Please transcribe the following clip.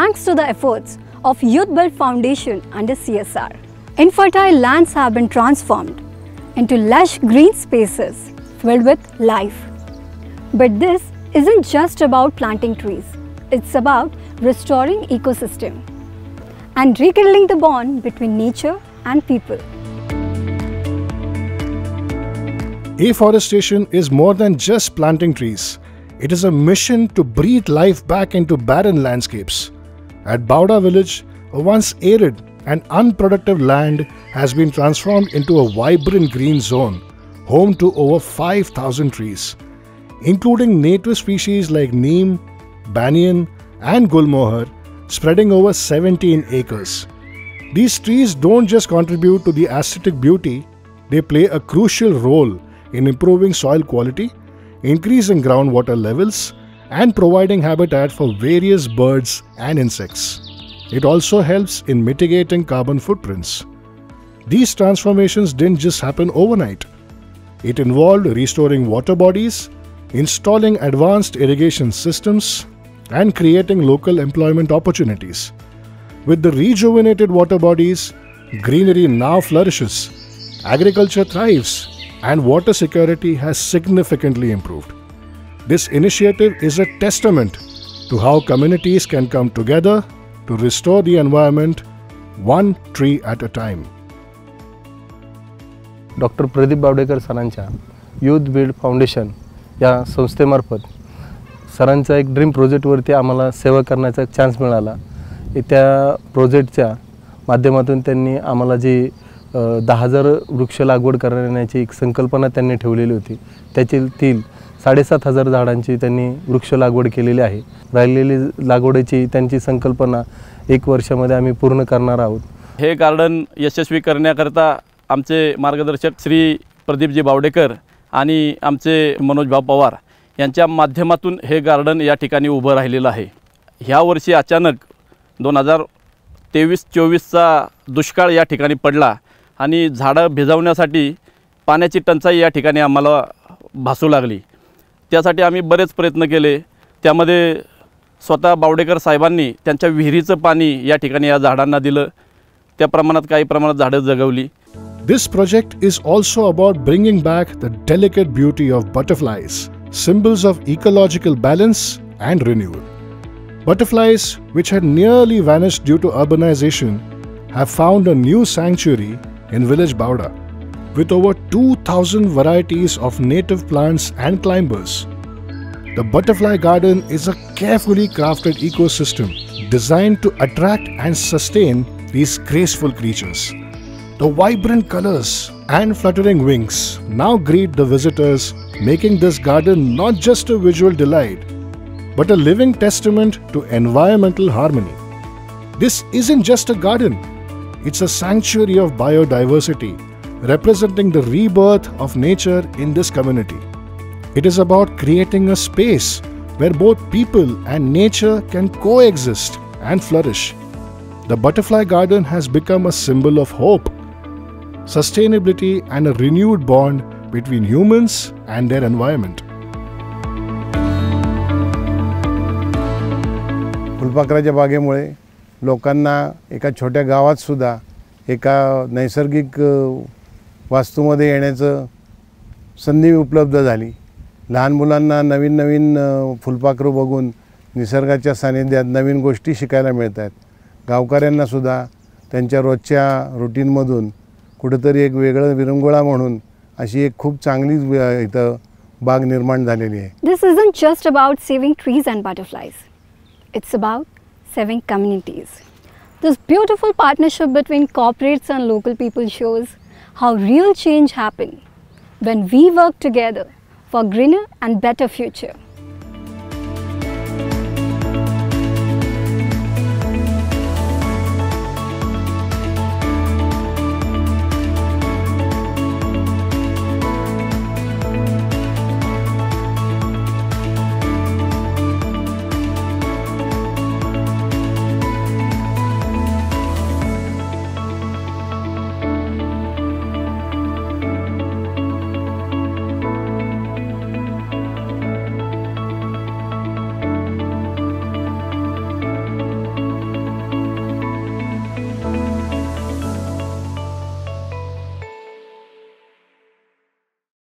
thanks to the efforts of Youth Build Foundation under CSR. Infertile lands have been transformed into lush green spaces filled with life. But this isn't just about planting trees. It's about restoring ecosystem and rekindling the bond between nature and people. Afforestation is more than just planting trees. It is a mission to breathe life back into barren landscapes. At Bauda village, a once arid and unproductive land has been transformed into a vibrant green zone, home to over 5,000 trees, including native species like neem, banyan and gulmohar, spreading over 17 acres. These trees don't just contribute to the aesthetic beauty, they play a crucial role in improving soil quality, increasing groundwater levels, and providing habitat for various birds and insects. It also helps in mitigating carbon footprints. These transformations didn't just happen overnight. It involved restoring water bodies, installing advanced irrigation systems, and creating local employment opportunities. With the rejuvenated water bodies, greenery now flourishes, agriculture thrives, and water security has significantly improved. This initiative is a testament to how communities can come together to restore the environment one tree at a time. Doctor Pradeep Bawdekar सरांच्या youth build foundation या संस्थेमार्फत सरांचा एक dream प्रोजेक्टवरती आम्हाला सेवा करण्याचा एक chance मिळाला. त्या प्रोजेक्टच्या माध्यमातून त्यांनी आम्हाला जी 10,000 वृक्ष लागवड करण्याची एक संकल्पना त्यांनी ठेवलेली होती. त्यातील 7,500 झाडांची त्यांनी वृक्ष लागवड केलेली आहे. राहिलेली लागवडीची त्यांची संकल्पना 1 वर्षामध्ये आम्ही पूर्ण करणार आहोत. हे गार्डन यशस्वी करण्याकरता आमचे मार्गदर्शक श्री प्रदीपजी बावडेकर आणि आमचे मनोजभाऊ पवार यांच्या माध्यमातून हे गार्डन या ठिकाणी उभं राहिलेलं आहे. ह्या वर्षी अचानक 2023-24चा दुष्काळ या ठिकाणी पडला आणि झाडं भिजवण्यासाठी पाण्याची टंचाई या ठिकाणी आम्हाला भासू लागली. त्यासाठी आम्ही बरेच प्रयत्न केले. त्यामध्ये स्वतः बावडेकर साहेबांनी त्यांच्या विहिरीचं पाणी या ठिकाणी या झाडांना दिलं. त्या प्रमाणात काही प्रमाणात झाडं जगवली. This project is also about bringing back the delicate beauty of butterflies, symbols of ecological balance and renewal. Butterflies, which had nearly vanished due to urbanization, have found a new sanctuary in village Bauda. With over 2,000 varieties of native plants and climbers, the butterfly garden is a carefully crafted ecosystem designed to attract and sustain these graceful creatures. The vibrant colors and fluttering wings now greet the visitors, making this garden not just a visual delight, but a living testament to environmental harmony. This isn't just a garden, it's a sanctuary of biodiversity, representing the rebirth of nature in this community. It is about creating a space where both people and nature can coexist and flourish. The butterfly garden has become a symbol of hope, sustainability, and a renewed bond between humans and their environment. फुलपाखराच्या बागेमुळे लोकांना एका छोट्या गावात सुद्धा एका नैसर्गिक वास्तूमध्ये येण्याचं संधी उपलब्ध झाली. लहान मुलांना नवीन नवीन फुलपाखरू बघून निसर्गाच्या सानिध्यात नवीन गोष्टी शिकायला मिळतात. गावकऱ्यांना सुद्धा त्यांच्या रोजच्या रुटीनमधून कुठेतरी एक वेगळं विरंगुळा म्हणून अशी एक खूप चांगली इथं बाग निर्माण झालेली आहे. This isn't just about saving trees and butterflies. It's about saving communities. This beautiful partnership between corporates and local people shows how real change happens when we work together for greener and better future.